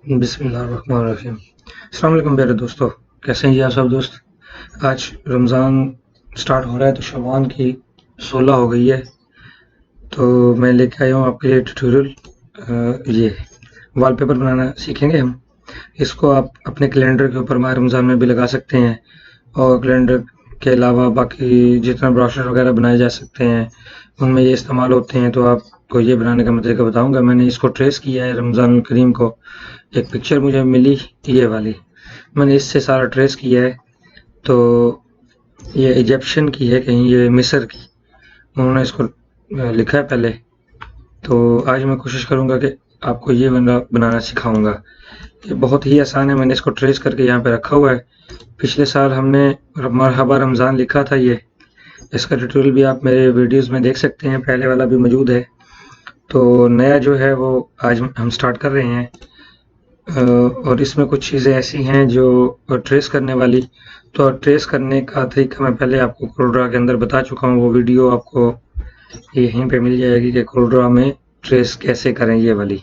बिस्मिल्लाहिर्रहमानिर्रहीम। अस्सलाम वालेकुम प्यारे दोस्तों, कैसे हैं जी आप सब दोस्त। आज रमज़ान स्टार्ट हो रहा है तो शबान की 16 हो गई है। तो मैं लेके आया हूँ आपके लिए ट्यूटोरियल। ये वॉलपेपर बनाना सीखेंगे हम। इसको आप अपने कैलेंडर के ऊपर माह रमज़ान में भी लगा सकते हैं और कैलेंडर के अलावा बाकी जितना ब्रोशर वगैरह बनाए जा सकते हैं उनमें ये इस्तेमाल होते हैं। तो आपको ये बनाने का मैं तरीका बताऊंगा। मैंने इसको ट्रेस किया है रमज़ान करीम को। एक पिक्चर मुझे मिली ये वाली, मैंने इससे सारा ट्रेस किया है। तो ये इजिप्शियन की है, कहीं ये मिस्र की, उन्होंने इसको लिखा है पहले। तो आज मैं कोशिश करूंगा कि आपको ये बनाना सिखाऊंगा। ये बहुत ही आसान है, मैंने इसको ट्रेस करके यहाँ पे रखा हुआ है। पिछले साल हमने मरहबा रमज़ान लिखा था ये, इसका ट्यूटोरियल भी आप मेरे वीडियोस में देख सकते हैं, पहले वाला भी मौजूद है। तो नया जो है वो आज हम स्टार्ट कर रहे हैं। और इसमें कुछ चीज़ें ऐसी हैं जो ट्रेस करने वाली। तो ट्रेस करने का तरीका मैं पहले आपको कोल्ड्रा के अंदर बता चुका हूँ, वो वीडियो आपको यहीं पे मिल जाएगी कि कोल्ड्रा में ट्रेस कैसे करें। ये वाली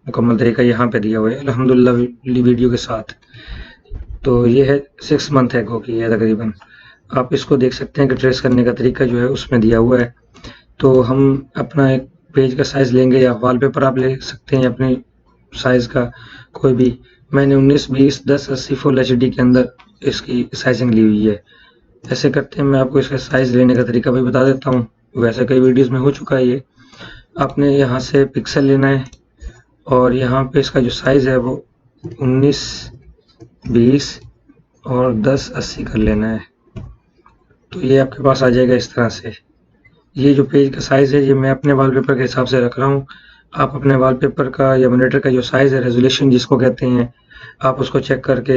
मुकम्मल तरीका यहाँ पे दिया हुआ है अल्हम्दुलिल्लाह वीडियो के साथ। तो ये है 6 मंथ एगो की है तकरीबन। आप इसको देख सकते हैं कि ट्रेस करने का तरीका जो है उसमें दिया हुआ है। तो हम अपना एक पेज का साइज़ लेंगे या वॉलपेपर आप ले सकते हैं अपनी साइज़ का कोई भी। मैंने 19, 20, 10, 80 फुल एचडी के अंदर इसकी साइजिंग ली हुई है। ऐसे करते हैं, मैं आपको इसका साइज़ लेने का तरीका भी बता देता हूँ, वैसे कई वीडियोस में हो चुका है ये। आपने यहाँ से पिक्सल लेना है और यहाँ पे इसका जो साइज़ है वो 19, 20 और 10, 80 कर लेना है। तो ये आपके पास आ जाएगा इस तरह से। ये जो पेज का साइज़ है ये मैं अपने वॉलपेपर के हिसाब से रख रहा हूँ। आप अपने वॉलपेपर का या मॉनिटर का जो साइज़ है, रेजोल्यूशन जिसको कहते हैं, आप उसको चेक करके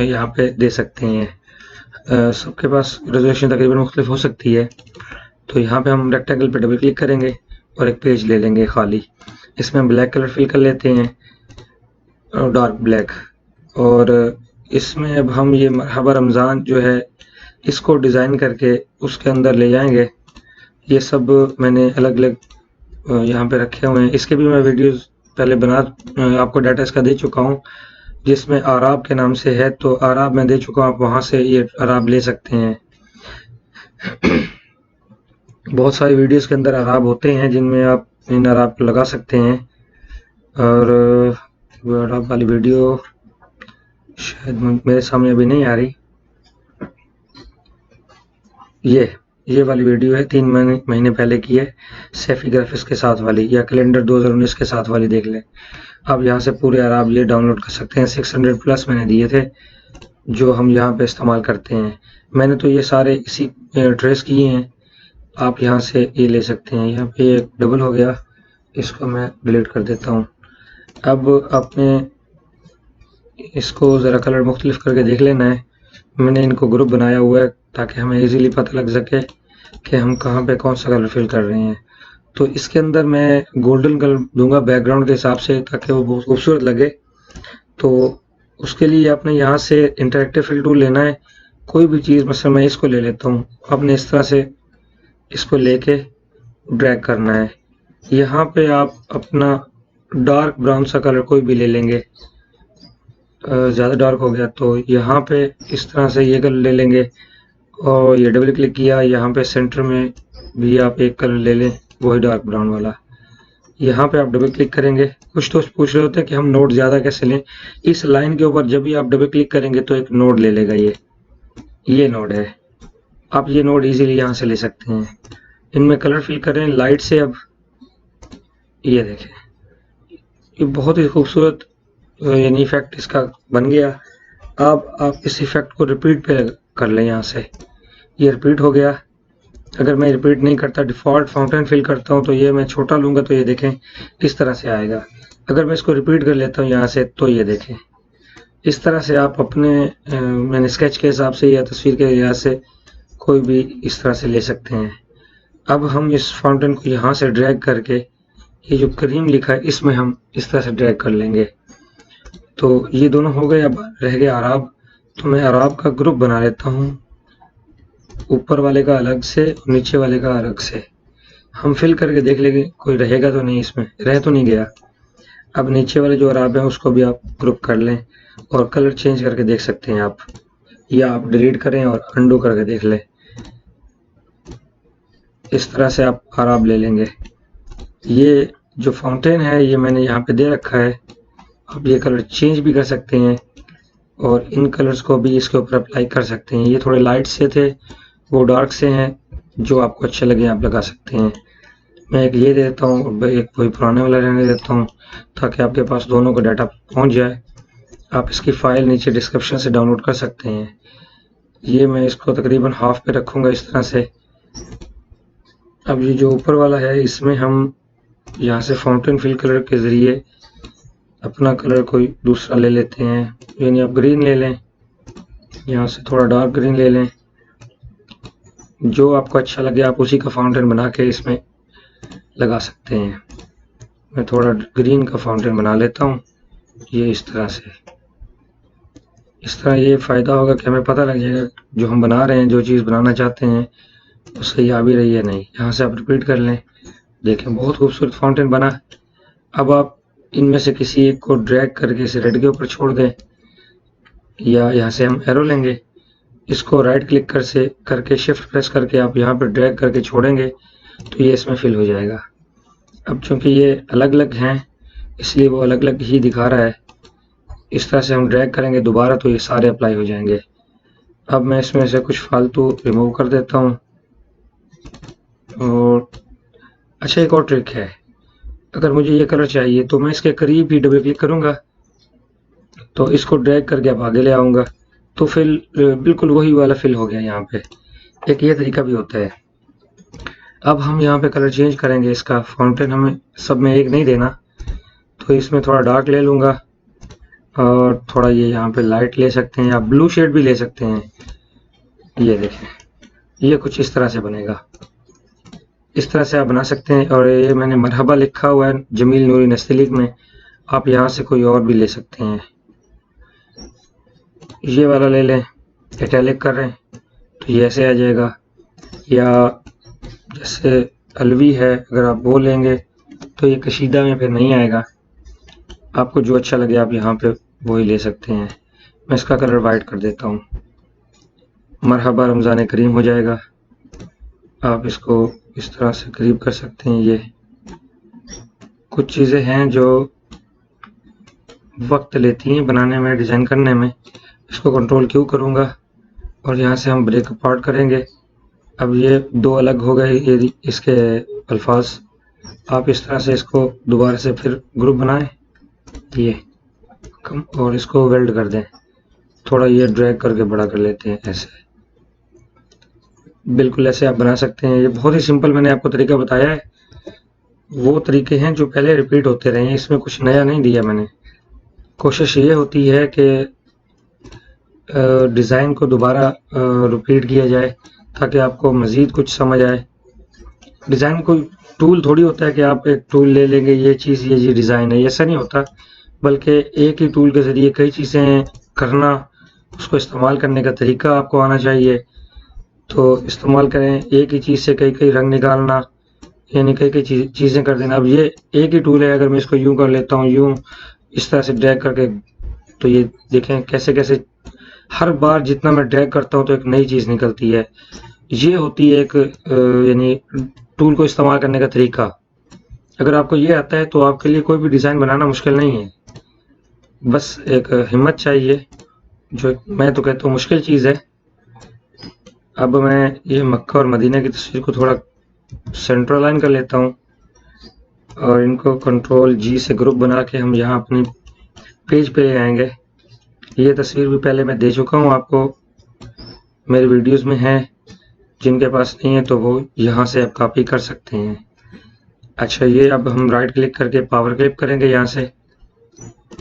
यहाँ पे दे सकते हैं। सबके पास रेजोल्यूशन तकरीबन मुख्तलिफ हो सकती है। तो यहाँ पे हम रेक्टेंगल पे डबल क्लिक करेंगे और एक पेज ले लेंगे खाली। इसमें हम ब्लैक कलर फिल कर लेते हैं, डार्क ब्लैक। और इसमें अब हम ये मरहबा रमज़ान जो है इसको डिज़ाइन करके उसके अंदर ले जाएंगे। ये सब मैंने अलग अलग यहाँ पे रखे हुए हैं। इसके भी मैं वीडियोस पहले बना आपको डाटा इसका दे चुका हूँ, जिसमें आराब के नाम से है। तो आराब मैं दे चुका हूँ, आप वहाँ से ये आराब ले सकते हैं। बहुत सारी वीडियोस के अंदर आराब होते हैं जिनमें आप इन आराब को लगा सकते हैं। और वो आराब वाली वीडियो शायद मेरे सामने अभी नहीं आ रही। ये वाली वीडियो है 3 महीने पहले की है, सैफी ग्राफिक्स के साथ वाली, या कैलेंडर 2019 के साथ वाली देख लें। आप यहाँ से पूरे आराब ये डाउनलोड कर सकते हैं। 600 प्लस मैंने दिए थे जो हम यहाँ पे इस्तेमाल करते हैं। मैंने तो ये सारे इसी ट्रेस किए हैं, आप यहाँ से ये ले सकते हैं। यहाँ पे एक डबल हो गया, इसको मैं डिलीट कर देता हूँ। अब आपने इसको ज़रा कलर मुख्तलिफ करके देख लेना है। मैंने इनको ग्रुप बनाया हुआ है ताकि हमें इजीली पता लग सके कि हम कहाँ पे कौन सा कलर फिल कर रहे हैं। तो इसके अंदर मैं गोल्डन कलर दूंगा बैकग्राउंड के हिसाब से ताकि वो बहुत खूबसूरत लगे। तो उसके लिए आपने यहाँ से इंटरेक्टिव फिल टूल लेना है। कोई भी चीज़, मतलब मैं इसको ले लेता हूँ, आपने इस तरह से इसको लेके ड्रैग करना है। यहाँ पे आप अपना डार्क ब्राउन सा कलर कोई भी ले लेंगे। ज़्यादा डार्क हो गया तो यहाँ पे इस तरह से ये कलर ले लेंगे और ये डबल क्लिक किया, यहाँ पे सेंटर में भी आप एक कलर ले लें, वही डार्क ब्राउन वाला। यहाँ पे आप डबल क्लिक करेंगे। कुछ तो पूछ रहे होते हैं कि हम नोड ज़्यादा कैसे लें। इस लाइन के ऊपर जब भी आप डबल क्लिक करेंगे तो एक नोड ले लेगा। ये नोड है, आप ये नोड इजीली यहाँ से ले सकते हैं। इनमें कलर फिल करें लाइट से। अब ये देखें, ये बहुत ही खूबसूरत यानी इफेक्ट इसका बन गया। अब आप इस इफेक्ट को रिपीट पे कर लें। यहाँ से ये रिपीट हो गया। अगर मैं रिपीट नहीं करता, डिफ़ॉल्ट फाउंटेन फिल करता हूँ, तो ये मैं छोटा लूँगा तो ये देखें इस तरह से आएगा। अगर मैं इसको रिपीट कर लेता हूँ यहाँ से तो ये देखें इस तरह से। आप अपने मैंने स्केच के हिसाब से या तस्वीर के लिहाज से कोई भी इस तरह से ले सकते हैं। अब हम इस फाउंटेन को यहाँ से ड्रैग करके ये जो क्रीम लिखा है इसमें हम इस तरह से ड्रैग कर लेंगे। तो ये दोनों हो गए। अब रह गया अराब। तो मैं अराब का ग्रुप बना लेता हूँ, ऊपर वाले का अलग से और नीचे वाले का अलग से। हम फिल करके देख लेंगे कोई रहेगा तो नहीं, इसमें रह तो नहीं गया। अब नीचे वाले जो अराब हैं उसको भी आप ग्रुप कर लें और कलर चेंज करके देख सकते हैं आप, या आप डिलीट करें और अंडू करके देख लें। इस तरह से आप अराब ले लेंगे। ये जो फाउंटेन है ये मैंने यहाँ पे दे रखा है, आप ये कलर चेंज भी कर सकते हैं और इन कलर्स को भी इसके ऊपर अप्लाई कर सकते हैं। ये थोड़े लाइट से थे, वो डार्क से हैं, जो आपको अच्छे लगे आप लगा सकते हैं। मैं एक ये देता हूँ और एक वही पुराने वाला रहने देता हूँ, ताकि आपके पास दोनों का डाटा पहुँच जाए। आप इसकी फ़ाइल नीचे डिस्क्रिप्शन से डाउनलोड कर सकते हैं। ये मैं इसको तकरीबन हाफ पे रखूँगा इस तरह से। अब ये जो ऊपर वाला है इसमें हम यहाँ से फाउंटेन फिल कलर के ज़रिए अपना कलर कोई दूसरा ले लेते हैं, यानी आप ग्रीन ले लें, यहाँ से थोड़ा डार्क ग्रीन ले लें, जो आपको अच्छा लगे आप उसी का फाउंटेन बना के इसमें लगा सकते हैं। मैं थोड़ा ग्रीन का फाउंटेन बना लेता हूँ, ये इस तरह से। इस तरह ये फ़ायदा होगा कि हमें पता लग जाएगा जो हम बना रहे हैं, जो चीज़ बनाना चाहते हैं वो सही आ भी रही है नहीं। यहाँ से आप रिपीट कर लें, देखें बहुत खूबसूरत फाउंटेन बना। अब आप इनमें से किसी एक को ड्रैग करके इसे रेड के ऊपर छोड़ दें, या यहाँ से हम एरो लेंगे, इसको राइट क्लिक करके शिफ्ट प्रेस करके आप यहाँ पर ड्रैग करके छोड़ेंगे तो ये इसमें फिल हो जाएगा। अब चूंकि ये अलग अलग हैं इसलिए वो अलग अलग ही दिखा रहा है। इस तरह से हम ड्रैग करेंगे दोबारा तो ये सारे अप्लाई हो जाएंगे। अब मैं इसमें से कुछ फालतू रिमूव कर देता हूँ। और अच्छा, एक और ट्रिक है, अगर मुझे ये कलर चाहिए तो मैं इसके करीब ही डबल क्लिक करूँगा तो इसको ड्रैग करके अब आगे ले आऊँगा तो फिल बिल्कुल वही वाला फिल हो गया। यहाँ पे एक ये तरीका भी होता है। अब हम यहाँ पे कलर चेंज करेंगे, इसका फाउंटेन हमें सब में एक नहीं देना, तो इसमें थोड़ा डार्क ले लूँगा और थोड़ा ये यहाँ पे लाइट ले सकते हैं, या ब्लू शेड भी ले सकते हैं। ये देखें, ये कुछ इस तरह से बनेगा। इस तरह से आप बना सकते हैं। और ये मैंने मरहबा लिखा हुआ है जमील नूरी नस्तलीक में, आप यहाँ से कोई और भी ले सकते हैं। ये वाला ले लें, इटैलिक कर रहे हैं तो ये ऐसे आ जाएगा, या जैसे अलवी है अगर आप वो लेंगे तो ये कशीदा में फिर नहीं आएगा। आपको जो अच्छा लगे आप यहाँ पे वही ले सकते हैं। मैं इसका कलर वाइट कर देता हूँ, मरहबा रमज़ान करीम हो जाएगा। आप इसको इस तरह से करीब कर सकते हैं। ये कुछ चीज़ें हैं जो वक्त लेती हैं बनाने में, डिज़ाइन करने में। इसको कंट्रोल क्यू करूँगा और यहाँ से हम ब्रेक अपार्ट करेंगे। अब ये दो अलग हो गए ये इसके अल्फाज। आप इस तरह से इसको दोबारा से फिर ग्रुप बनाएं, ये कम, और इसको वेल्ड कर दें। थोड़ा ये ड्रैग करके बड़ा कर लेते हैं, ऐसे बिल्कुल ऐसे आप बना सकते हैं। ये बहुत ही सिंपल मैंने आपको तरीका बताया है, वो तरीके हैं जो पहले रिपीट होते रहे हैं, इसमें कुछ नया नहीं दिया मैंने। कोशिश ये होती है कि डिज़ाइन को दोबारा रिपीट किया जाए ताकि आपको मज़ीद कुछ समझ आए। डिज़ाइन कोई टूल थोड़ी होता है कि आप एक टूल ले लेंगे, ये चीज़ ये डिज़ाइन है, ऐसा नहीं होता। बल्कि एक ही टूल के ज़रिए कई चीज़ें करना, उसको इस्तेमाल करने का तरीका आपको आना चाहिए। तो इस्तेमाल करें, एक ही चीज़ से कई कई रंग निकालना, यानी कई कई चीज़ें कर देना। अब ये एक ही टूल है, अगर मैं इसको यूँ कर लेता हूँ, यूँ इस तरह से ड्रैग करके, तो ये देखें कैसे कैसे हर बार जितना मैं ड्रैग करता हूँ तो एक नई चीज़ निकलती है। ये होती है एक यानी टूल को इस्तेमाल करने का तरीका। अगर आपको ये आता है तो आपके लिए कोई भी डिज़ाइन बनाना मुश्किल नहीं है, बस एक हिम्मत चाहिए, जो मैं तो कहता हूँ मुश्किल चीज़ है। अब मैं ये मक्का और मदीना की तस्वीर को थोड़ा सेंट्रल लाइन कर लेता हूँ और इनको कंट्रोल जी से ग्रुप बना के हम यहाँ अपनी पेज पे ले आएंगे। ये तस्वीर भी पहले मैं दे चुका हूँ आपको, मेरे वीडियोस में है, जिनके पास नहीं है तो वो यहाँ से आप कॉपी कर सकते हैं। अच्छा, ये अब हम राइट क्लिक करके पावर क्लिप करेंगे यहाँ से,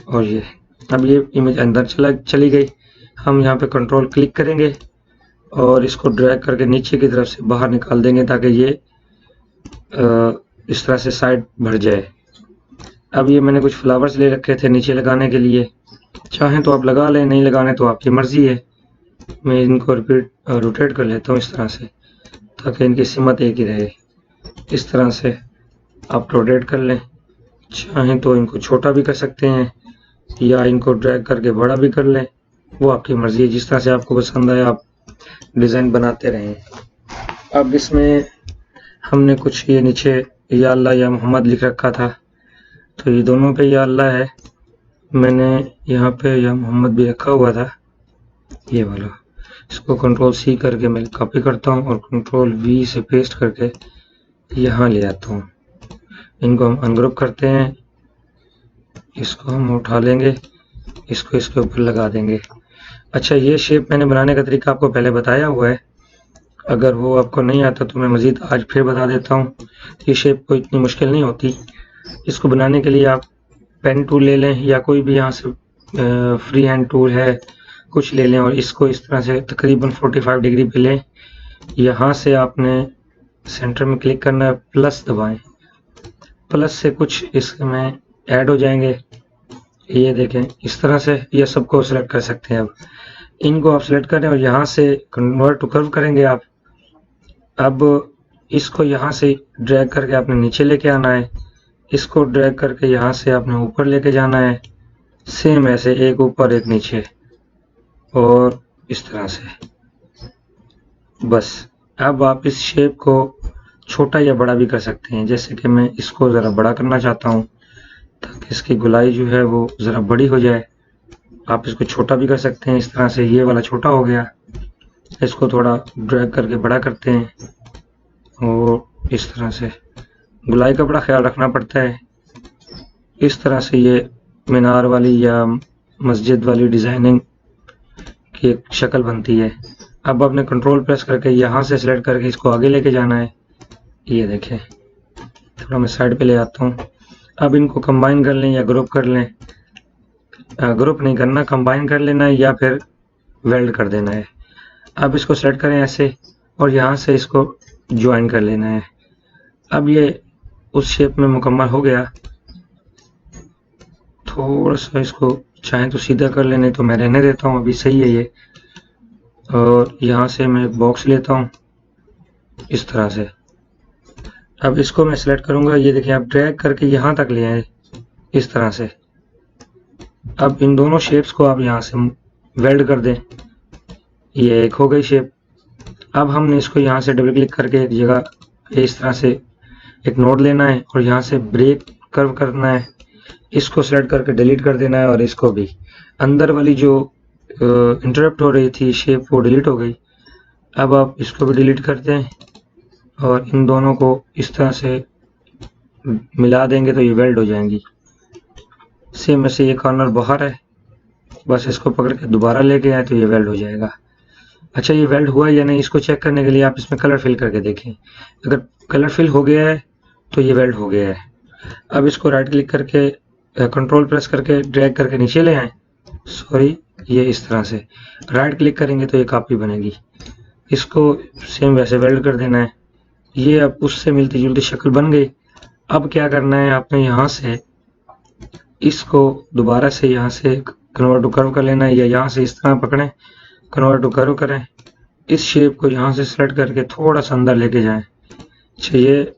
और ये अब ये इमेज अंदर चली गई। हम यहाँ पे कंट्रोल क्लिक करेंगे और इसको ड्रैग करके नीचे की तरफ से बाहर निकाल देंगे ताकि ये इस तरह से साइड भर जाए। अब ये मैंने कुछ फ्लावर्स ले रखे थे नीचे लगाने के लिए, चाहें तो आप लगा लें, नहीं लगाने तो आपकी मर्ज़ी है। मैं इनको रोटेट कर लेता हूँ इस तरह से ताकि इनकी सिमत एक ही रहे। इस तरह से आप रोटेट कर लें चाहें तो इनको छोटा भी कर सकते हैं या इनको ड्रैग करके बड़ा भी कर लें, वो आपकी मर्जी है, जिस तरह से आपको पसंद आए आप डिज़ाइन बनाते रहें। अब इसमें हमने कुछ ये नीचे या अल्लाह या मोहम्मद लिख रखा था, तो ये दोनों पे या अल्लाह है, मैंने यहाँ पे या मोहम्मद भी रखा हुआ था, ये वाला। इसको कंट्रोल सी करके मैं कॉपी करता हूँ और कंट्रोल वी से पेस्ट करके यहाँ ले आता हूँ। इनको हम अनग्रुप करते हैं, इसको हम उठा लेंगे, इसको इसके ऊपर लगा देंगे। अच्छा, ये शेप मैंने बनाने का तरीका आपको पहले बताया हुआ है, अगर वो आपको नहीं आता तो मैं मज़ीद आज फिर बता देता हूँ। ये शेप कोई इतनी मुश्किल नहीं होती। इसको बनाने के लिए आप पेन टूल ले लें या कोई भी यहाँ से फ्री हैंड टूल है कुछ ले लें और इसको इस तरह से तकरीबन 45 डिग्री पे लें। यहाँ से आपने सेंटर में क्लिक करना है, प्लस दबाएं, प्लस से कुछ इसमें ऐड हो जाएंगे, ये देखें इस तरह से। ये सबको सिलेक्ट कर सकते हैं। अब इनको आप सिलेक्ट करें और यहाँ से कन्वर्ट टू कर्व करेंगे आप। अब इसको यहाँ से ड्रैग करके आपने नीचे लेके आना है, इसको ड्रैग करके यहाँ से आपने ऊपर लेके जाना है, सेम ऐसे एक ऊपर एक नीचे और इस तरह से। बस अब आप इस शेप को छोटा या बड़ा भी कर सकते हैं, जैसे कि मैं इसको ज़रा बड़ा करना चाहता हूँ ताकि इसकी गुलाई जो है वो ज़रा बड़ी हो जाए। आप इसको छोटा भी कर सकते हैं इस तरह से, ये वाला छोटा हो गया, इसको थोड़ा ड्रैग करके बड़ा करते हैं और इस तरह से। गुलाई का बड़ा ख्याल रखना पड़ता है। इस तरह से ये मीनार वाली या मस्जिद वाली डिज़ाइनिंग की एक शक्ल बनती है। अब आपने कंट्रोल प्रेस करके यहाँ से सिलेक्ट करके इसको आगे लेके जाना है, ये देखें। थोड़ा मैं साइड पे ले आता हूँ। अब इनको कंबाइन कर लें या ग्रुप कर लें, ग्रुप नहीं करना, कंबाइन कर लेना है या फिर वेल्ड कर देना है। अब इसको सेलेक्ट करें ऐसे और यहाँ से इसको ज्वाइन कर लेना है। अब ये उस शेप में मुकम्मल हो गया। थोड़ा सा इसको चाहें तो सीधा कर लेने, तो मैं रहने देता हूँ, अभी सही है ये। और यहाँ से मैं एक बॉक्स लेता हूँ इस तरह से। अब इसको मैं सिलेक्ट करूँगा, ये देखिए आप ड्रैग करके यहाँ तक ले आए इस तरह से। अब इन दोनों शेप्स को आप यहाँ से वेल्ड कर दें, ये एक हो गई शेप। अब हमने इसको यहाँ से डबल क्लिक करके एक जगह इस तरह से एक नोड लेना है और यहाँ से ब्रेक कर्व करना है, इसको सेलेक्ट करके डिलीट कर देना है और इसको भी। अंदर वाली जो इंटरप्ट हो रही थी शेप वो डिलीट हो गई। अब आप इसको भी डिलीट कर दें और इन दोनों को इस तरह से मिला देंगे तो ये वेल्ड हो जाएंगी। सेम ऐसे ये कॉर्नर बाहर है, बस इसको पकड़ के दोबारा लेके आए तो ये वेल्ड हो जाएगा। अच्छा, ये वेल्ड हुआ या नहीं इसको चेक करने के लिए आप इसमें कलर फिल करके देखें। अगर कलर फिल हो गया है तो ये वेल्ड हो गया है। अब इसको राइट क्लिक करके कंट्रोल प्रेस करके ड्रैग करके नीचे ले आए, सॉरी ये इस तरह से राइट क्लिक करेंगे तो ये कॉपी बनेगी। इसको सेम वैसे वेल्ड कर देना है। ये अब उससे मिलती जुलती शक्ल बन गई। अब क्या करना है, आपने यहाँ से इसको दोबारा से यहाँ से कन्वर्ट टू कर्व कर लेना है या यहाँ से इस तरह पकड़ें, कन्वर्ट टू कर्व करें। इस शेप को यहाँ से सेलेक्ट करके थोड़ा सा अंदर लेके जाएं। अच्छा, ये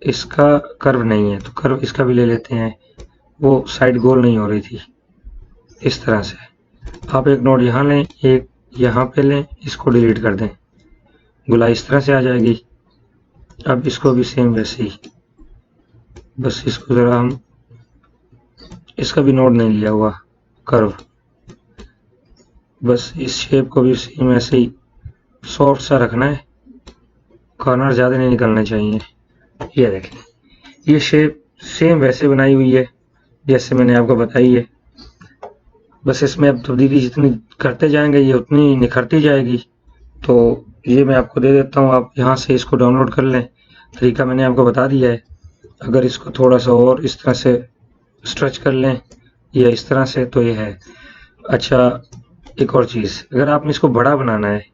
इसका कर्व नहीं है तो कर्व इसका भी ले लेते हैं, वो साइड गोल नहीं हो रही थी। इस तरह से आप एक नोड यहाँ लें, एक यहाँ पे लें, इसको डिलीट कर दें, गुलाई इस तरह से आ जाएगी। अब इसको भी सेम वैसे ही, बस इसको ज़रा हम इसका भी नोड नहीं लिया हुआ कर्व, बस इस शेप को भी सेम ऐसे ही सॉफ्ट सा रखना है, कॉर्नर ज़्यादा नहीं निकलने चाहिए। ये देखें, ये शेप सेम वैसे बनाई हुई है जैसे मैंने आपको बताई है। बस इसमें अब तब्दीली जितनी करते जाएंगे ये उतनी निखरती जाएगी। तो ये मैं आपको दे देता हूँ, आप यहाँ से इसको डाउनलोड कर लें। तरीका मैंने आपको बता दिया है। अगर इसको थोड़ा सा और इस तरह से स्ट्रेच कर लें या इस तरह से तो ये है। अच्छा, एक और चीज़, अगर आपने इसको बड़ा बनाना है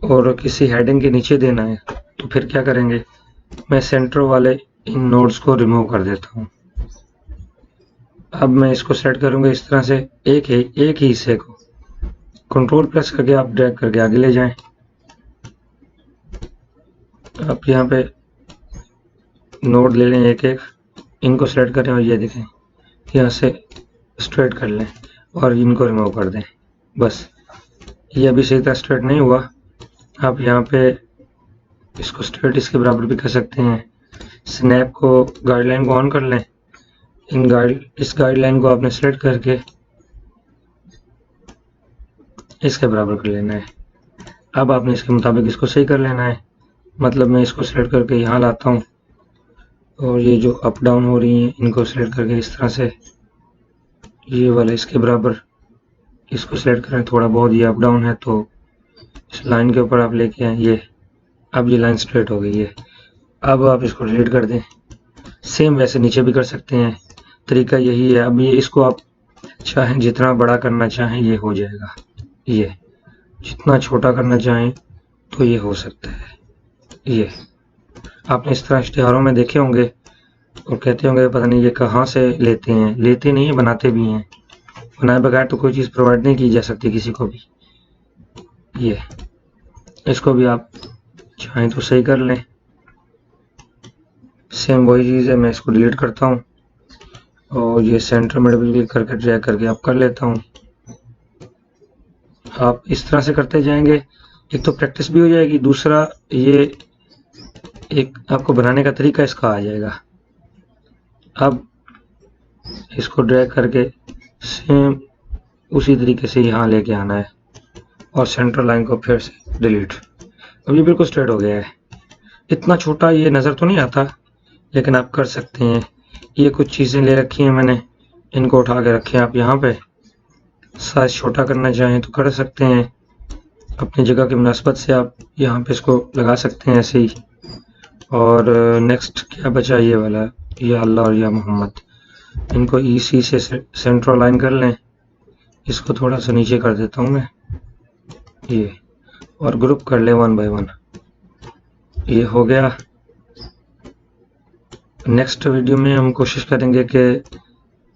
और किसी हेडिंग के नीचे देना है तो फिर क्या करेंगे, मैं सेंटर वाले इन नोड्स को रिमूव कर देता हूँ। अब मैं इसको सेट करूँगा इस तरह से, एक ही हिस्से को कंट्रोल प्रेस करके आप ड्रैग करके आगे ले जाएं। आप यहाँ पे नोड ले लें एक एक इनको सेलेक्ट करें और ये देखें यहाँ से स्ट्रेट कर लें और इनको रिमूव कर दें। बस ये अभी सही तरह स्ट्रेट नहीं हुआ। आप यहाँ पे इसको स्ट्रेट इसके बराबर भी कर सकते हैं। स्नैप को गाइडलाइन को ऑन कर लें। इस गाइडलाइन को आपने सेलेक्ट करके इसके बराबर कर लेना है। अब आपने इसके मुताबिक इसको सही कर लेना है। मतलब मैं इसको सेलेक्ट करके यहाँ लाता हूँ और ये जो अप डाउन हो रही हैं इनको सेलेक्ट करके इस तरह से ये वाला इसके बराबर इसको सेलेक्ट करें। थोड़ा बहुत ये अप डाउन है तो इस लाइन के ऊपर आप लेके आए। ये अब ये लाइन स्ट्रेट हो गई है। अब आप इसको डिलीट कर दें। सेम वैसे नीचे भी कर सकते हैं, तरीका यही है। अब ये इसको आप चाहें जितना बड़ा करना चाहें ये हो जाएगा, ये जितना छोटा करना चाहें तो ये हो सकता है। ये आपने इस तरह इश्तिहारों में देखे होंगे और कहते होंगे पता नहीं ये कहाँ से लेते हैं। लेते नहीं है, बनाते भी हैं। बनाए बगैर तो कोई चीज़ प्रोवाइड नहीं की जा सकती किसी को भी। ये इसको भी आप चाहें तो सही कर लें। सेम वही चीज़ है। मैं इसको डिलीट करता हूँ और ये सेंटर में डबल क्लिक करके ड्रैग करके आप कर लेता हूँ। आप इस तरह से करते जाएंगे, एक तो प्रैक्टिस भी हो जाएगी, दूसरा ये एक आपको बनाने का तरीका इसका आ जाएगा। अब इसको ड्रैग करके सेम उसी तरीके से यहाँ लेके आना है और सेंटर लाइन को फिर से डिलीट। अब ये बिल्कुल स्ट्रेट हो गया है। इतना छोटा ये नज़र तो नहीं आता, लेकिन आप कर सकते हैं। ये कुछ चीज़ें ले रखी हैं मैंने, इनको उठा के रखें। आप यहाँ पे साइज छोटा करना चाहें तो कर सकते हैं। अपनी जगह की मुनासबत से आप यहाँ पे इसको लगा सकते हैं ऐसे ही। और नेक्स्ट क्या बचा, ये वाला या अल्लाह और या मोहम्मद, इनको ईसी से सेंटर लाइन कर लें। इसको थोड़ा सा नीचे कर देता हूँ मैं ये, और ग्रुप कर लें 1 बाय 1। ये हो गया। नेक्स्ट वीडियो में हम कोशिश करेंगे कि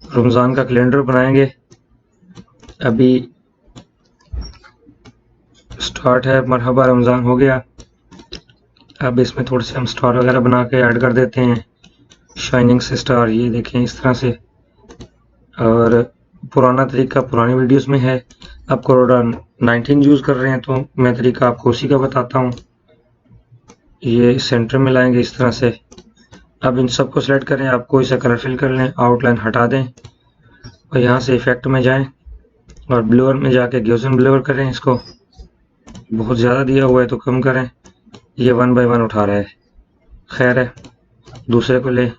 रमज़ान का कैलेंडर बनाएंगे। अभी स्टार्ट है, मरहबा रमज़ान हो गया। अब इसमें थोड़े से हम स्टार वगैरह बना के ऐड कर देते हैं, शाइनिंग से स्टार, ये देखें इस तरह से। और पुराना तरीका पुरानी वीडियोस में है। आप कोरोना 19 यूज़ कर रहे हैं तो मैं तरीका आपको उसी का बताता हूँ। ये सेंटर में लाएंगे इस तरह से। अब इन सबको सेलेक्ट करें, आप कोई सा कलर फिल कर लें, आउटलाइन हटा दें और यहाँ से इफेक्ट में जाएं और ब्लोअर में जाके गॉसियन ब्लोअर करें। इसको बहुत ज़्यादा दिया हुआ है तो कम करें। ये 1 बाय 1 उठा रहा है, खैर है। दूसरे को लें,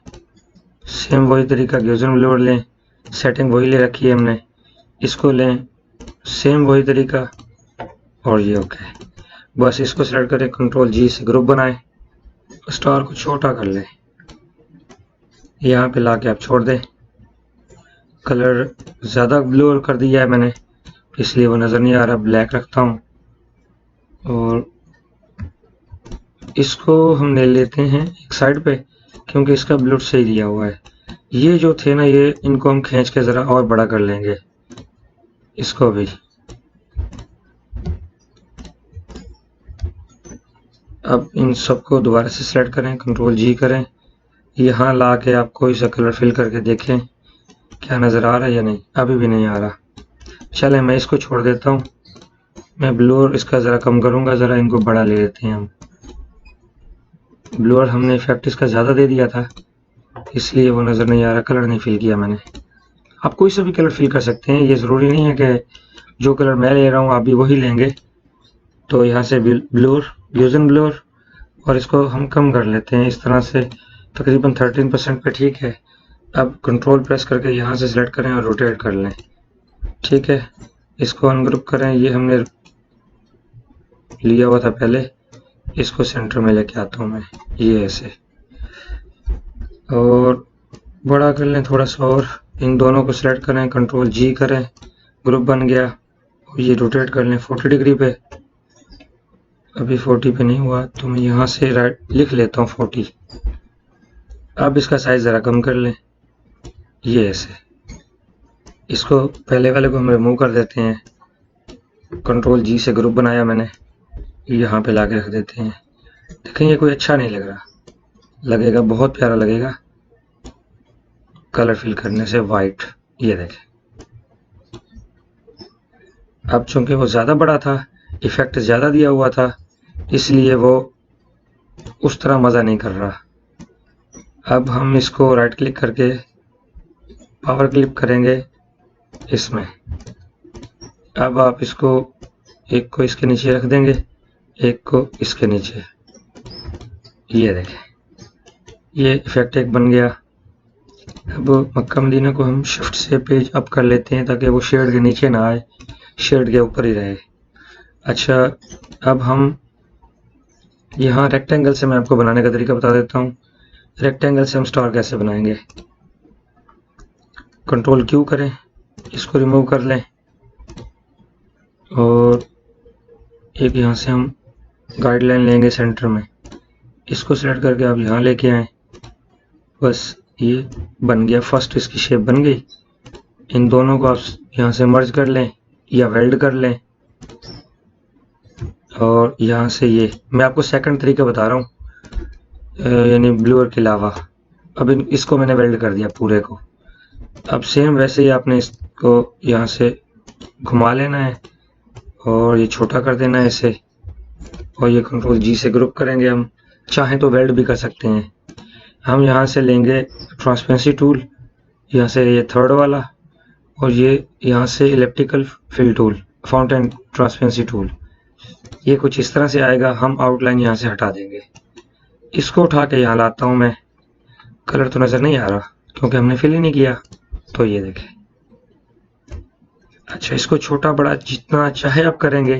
सेम वही तरीका, गॉसियन ब्लोअर लें, सेटिंग वही ले रखी है हमने, इसको लें, सेम वही तरीका और ये ओके। बस इसको सेलेक्ट करें, कंट्रोल जी से ग्रुप बनाएं, स्टार को छोटा कर लें, यहाँ पे लाके आप छोड़ दें। कलर ज़्यादा ब्लू कर दिया है मैंने, इसलिए वो नज़र नहीं आ रहा। ब्लैक रखता हूँ और इसको हम ले लेते हैं एक साइड पे, क्योंकि इसका ब्लू सही दिया हुआ है। ये जो थे ना, ये इनको हम खींच के ज़रा और बड़ा कर लेंगे, इसको भी। अब इन सबको दोबारा से सेलेक्ट करें, कंट्रोल जी करें, यहाँ ला के आप कोई सा कलर फिल करके देखें क्या नज़र आ रहा है या नहीं। अभी भी नहीं आ रहा। चलें मैं इसको छोड़ देता हूँ। मैं ब्लोअर इसका ज़रा कम करूँगा, ज़रा इनको बड़ा ले लेते हैं हम। ब्लोअर हमने इफेक्ट इसका ज़्यादा दे दिया था, इसलिए वो नज़र नहीं आ रहा। कलर नहीं फिल किया मैंने। आप कोई सा भी कलर फिल कर सकते हैं, ये ज़रूरी नहीं है कि जो कलर मैं ले रहा हूँ आप भी वही लेंगे। तो यहाँ से ब्लोअर, गॉसियन ब्लोअर, और इसको हम कम कर लेते हैं इस तरह से, तकरीबन 13% पे ठीक है। अब कंट्रोल प्रेस करके यहाँ से सिलेक्ट करें और रोटेट कर लें, ठीक है। इसको अनग्रुप करें, ये हमने लिया हुआ था पहले, इसको सेंटर में लेके आता हूँ मैं, ये ऐसे, और बड़ा कर लें थोड़ा सा। और इन दोनों को सिलेक्ट करें, कंट्रोल जी करें, ग्रुप बन गया। और ये रोटेट कर लें 40 डिग्री पे। अभी 40 पे नहीं हुआ तो मैं यहाँ से राइट लिख लेता हूँ 40। अब इसका साइज ज़रा कम कर लें, ये ऐसे। इसको पहले वाले को हम रिमूव कर देते हैं, कंट्रोल जी से ग्रुप बनाया मैंने, यहाँ पे लाके रख देते हैं। देखें ये कोई अच्छा नहीं लग रहा, लगेगा बहुत प्यारा लगेगा। कलर फिल करने से वाइट, ये देखें। अब चूंकि वो ज़्यादा बड़ा था, इफेक्ट ज़्यादा दिया हुआ था, इसलिए वो उस तरह मज़ा नहीं कर रहा। अब हम इसको राइट क्लिक करके पावर क्लिप करेंगे इसमें। अब आप इसको एक को इसके नीचे रख देंगे, एक को इसके नीचे, ये देखें, ये इफेक्ट एक बन गया। अब मक्का मदीना को हम शिफ्ट से पेज अप कर लेते हैं ताकि वो शेड के नीचे ना आए, शेड के ऊपर ही रहे। अच्छा, अब हम यहाँ रेक्टेंगल से मैं आपको बनाने का तरीका बता देता हूँ। रेक्टेंगल से हम स्टार कैसे बनाएंगे। कंट्रोल क्यू करें, इसको रिमूव कर लें और एक यहाँ से हम गाइडलाइन लेंगे सेंटर में, इसको सेलेक्ट करके आप यहाँ लेके आए। बस ये बन गया, फर्स्ट इसकी शेप बन गई। इन दोनों को आप यहाँ से मर्ज कर लें या वेल्ड कर लें और यहाँ से ये मैं आपको सेकंड तरीका बता रहा हूँ, यानी ब्लूअर के अलावा। अब इसको मैंने वेल्ड कर दिया पूरे को। अब सेम वैसे ही आपने इसको यहाँ से घुमा लेना है और ये छोटा कर देना है इसे, और ये कंट्रोल जी से ग्रुप करेंगे। हम चाहें तो वेल्ड भी कर सकते हैं। हम यहाँ से लेंगे ट्रांसपेरेंसी टूल, यहाँ से ये थर्ड वाला, और ये यहाँ से elliptical fill tool, fountain transparency tool. ये कुछ इस तरह से आएगा। हम आउटलाइन यहाँ से हटा देंगे, इसको उठा के यहाँ लाता हूँ मैं। कलर तो नज़र नहीं आ रहा क्योंकि हमने फिल ही नहीं किया, तो ये देखें। अच्छा, इसको छोटा बड़ा जितना चाहे आप करेंगे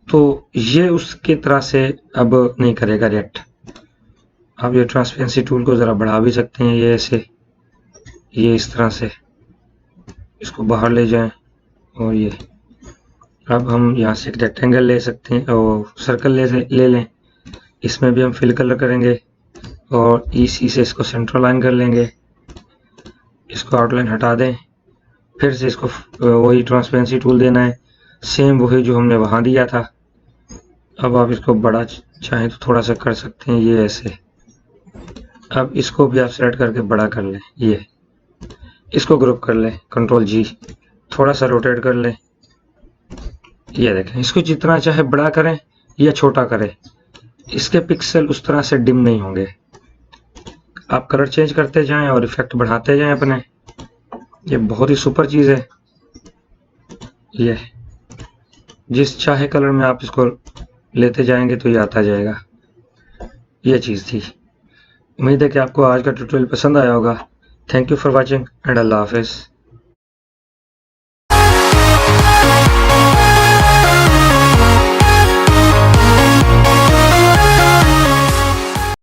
तो ये उसकी तरह से अब नहीं करेगा रिएक्ट। आप ये ट्रांसपेरेंसी टूल को ज़रा बढ़ा भी सकते हैं, ये ऐसे, ये इस तरह से इसको बाहर ले जाएं। और ये अब हम यहाँ से एक रेक्टेंगल ले सकते हैं और सर्कल ले लें, इसमें भी हम फिल कलर करेंगे और इसी से इसको सेंटर लाइन कर लेंगे। इसको आउटलाइन हटा दें, फिर से इसको वही ट्रांसपेरेंसी टूल देना है, सेम वही जो हमने वहाँ दिया था। अब आप इसको बड़ा चाहें तो थोड़ा सा कर सकते हैं, ये ऐसे। अब इसको भी आप सेलेक्ट करके बड़ा कर लें, ये इसको ग्रुप कर लें, कंट्रोल जी, थोड़ा सा रोटेट कर लें। ये देखें, इसको जितना चाहे बड़ा करें या छोटा करें, इसके पिक्सल उस तरह से डिम नहीं होंगे। आप कलर चेंज करते जाएं और इफेक्ट बढ़ाते जाएं अपने। ये बहुत ही सुपर चीज़ है। ये जिस चाहे कलर में आप इसको लेते जाएंगे तो ये आता जाएगा। ये चीज़ थी। उम्मीद है कि आपको आज का ट्यूटोरियल पसंद आया होगा। Thank you for watching and अल्लाह हाफिज़।